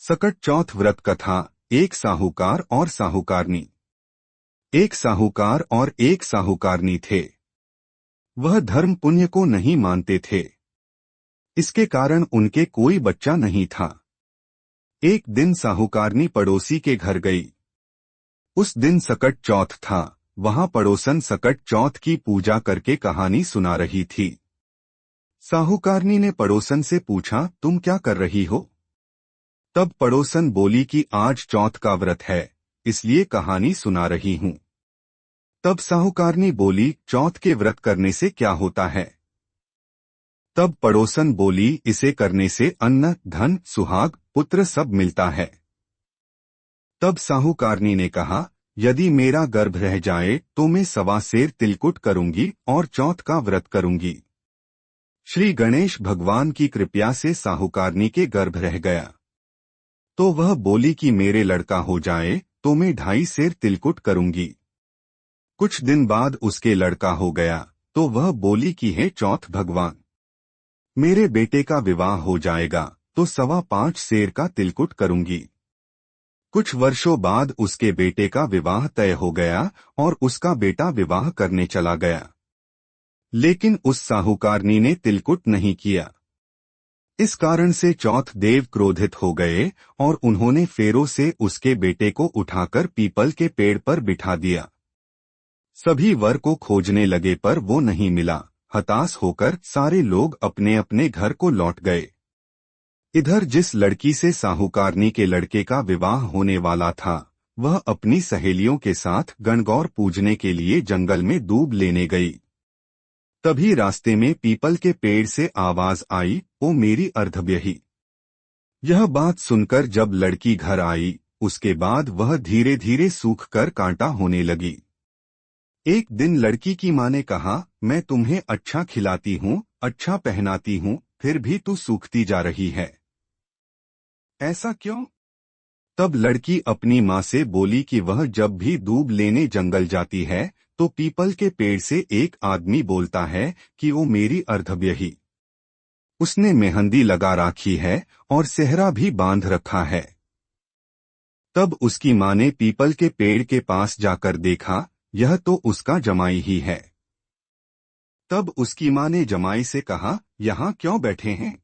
सकट चौथ व्रत कथा। एक साहूकार और साहूकारनी। एक साहूकार और एक साहूकारनी थे। वह धर्म पुण्य को नहीं मानते थे। इसके कारण उनके कोई बच्चा नहीं था। एक दिन साहूकारनी पड़ोसी के घर गई। उस दिन सकट चौथ था। वहां पड़ोसन सकट चौथ की पूजा करके कहानी सुना रही थी। साहूकारनी ने पड़ोसन से पूछा, तुम क्या कर रही हो? तब पड़ोसन बोली कि आज चौथ का व्रत है, इसलिए कहानी सुना रही हूं। तब साहूकारनी बोली, चौथ के व्रत करने से क्या होता है? तब पड़ोसन बोली, इसे करने से अन्न, धन, सुहाग, पुत्र सब मिलता है। तब साहूकारनी ने कहा, यदि मेरा गर्भ रह जाए तो मैं 1.25 सेर तिलकुट करूंगी और चौथ का व्रत करूंगी। श्री गणेश भगवान की कृपा से साहूकारनी के गर्भ रह गया। तो वह बोली कि मेरे लड़का हो जाए तो मैं 2.5 सेर तिलकुट करूंगी। कुछ दिन बाद उसके लड़का हो गया तो वह बोली कि हे चौथ भगवान, मेरे बेटे का विवाह हो जाएगा तो 5.25 सेर का तिलकुट करूंगी। कुछ वर्षों बाद उसके बेटे का विवाह तय हो गया और उसका बेटा विवाह करने चला गया। लेकिन उस साहूकारनी ने तिलकुट नहीं किया। इस कारण से चौथ देव क्रोधित हो गए और उन्होंने फेरों से उसके बेटे को उठाकर पीपल के पेड़ पर बिठा दिया। सभी वर को खोजने लगे पर वो नहीं मिला। हताश होकर सारे लोग अपने अपने घर को लौट गए। इधर जिस लड़की से साहूकारनी के लड़के का विवाह होने वाला था, वह अपनी सहेलियों के साथ गणगौर पूजने के लिए जंगल में दूब लेने गई। तभी रास्ते में पीपल के पेड़ से आवाज आई, ओ मेरी अर्धव्यही। यह बात सुनकर जब लड़की घर आई, उसके बाद वह धीरे धीरे सूख कर कांटा होने लगी। एक दिन लड़की की मां ने कहा, मैं तुम्हें अच्छा खिलाती हूँ, अच्छा पहनाती हूँ, फिर भी तू सूखती जा रही है। ऐसा क्यों? तब लड़की अपनी मां से बोली कि वह जब भी दूब लेने जंगल जाती है तो पीपल के पेड़ से एक आदमी बोलता है कि वो मेरी अर्धव्यही। उसने मेहंदी लगा राखी है और सेहरा भी बांध रखा है। तब उसकी मां ने पीपल के पेड़ के पास जाकर देखा, यह तो उसका जमाई ही है। तब उसकी मां ने जमाई से कहा, यहाँ क्यों बैठे हैं?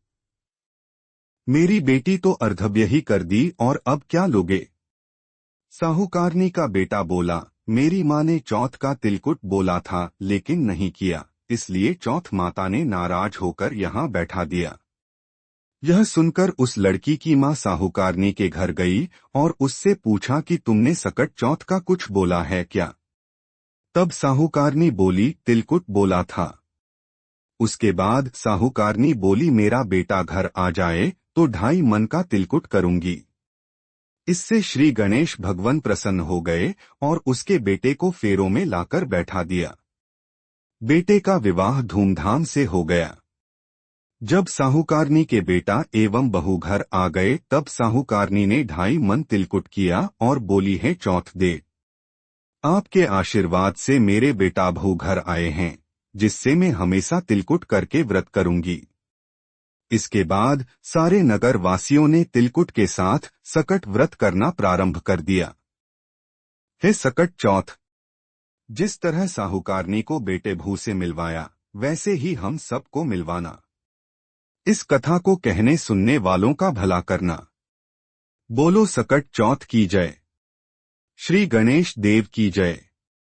मेरी बेटी तो अर्धव्यही कर दी और अब क्या लोगे? साहूकारनी का बेटा बोला, मेरी मां ने चौथ का तिलकुट बोला था लेकिन नहीं किया, इसलिए चौथ माता ने नाराज होकर यहाँ बैठा दिया। यह सुनकर उस लड़की की मां साहूकारनी के घर गई और उससे पूछा कि तुमने सकट चौथ का कुछ बोला है क्या? तब साहूकारनी बोली, तिलकुट बोला था। उसके बाद साहूकारनी बोली, मेरा बेटा घर आ जाए तो 2.5 मन का तिलकुट करूंगी। इससे श्री गणेश भगवान प्रसन्न हो गए और उसके बेटे को फेरों में लाकर बैठा दिया। बेटे का विवाह धूमधाम से हो गया। जब साहूकारनी के बेटा एवं बहू घर आ गए तब साहूकारनी ने 2.5 मन तिलकुट किया और बोली, है चौथ दे, आपके आशीर्वाद से मेरे बेटा बहू घर आए हैं, जिससे मैं हमेशा तिलकुट करके व्रत करूंगी। इसके बाद सारे नगर वासियों ने तिलकुट के साथ सकट व्रत करना प्रारंभ कर दिया। हे सकट चौथ, जिस तरह साहूकारनी को बेटे भू से मिलवाया, वैसे ही हम सबको मिलवाना। इस कथा को कहने सुनने वालों का भला करना। बोलो सकट चौथ की जय। श्री गणेश देव की जय।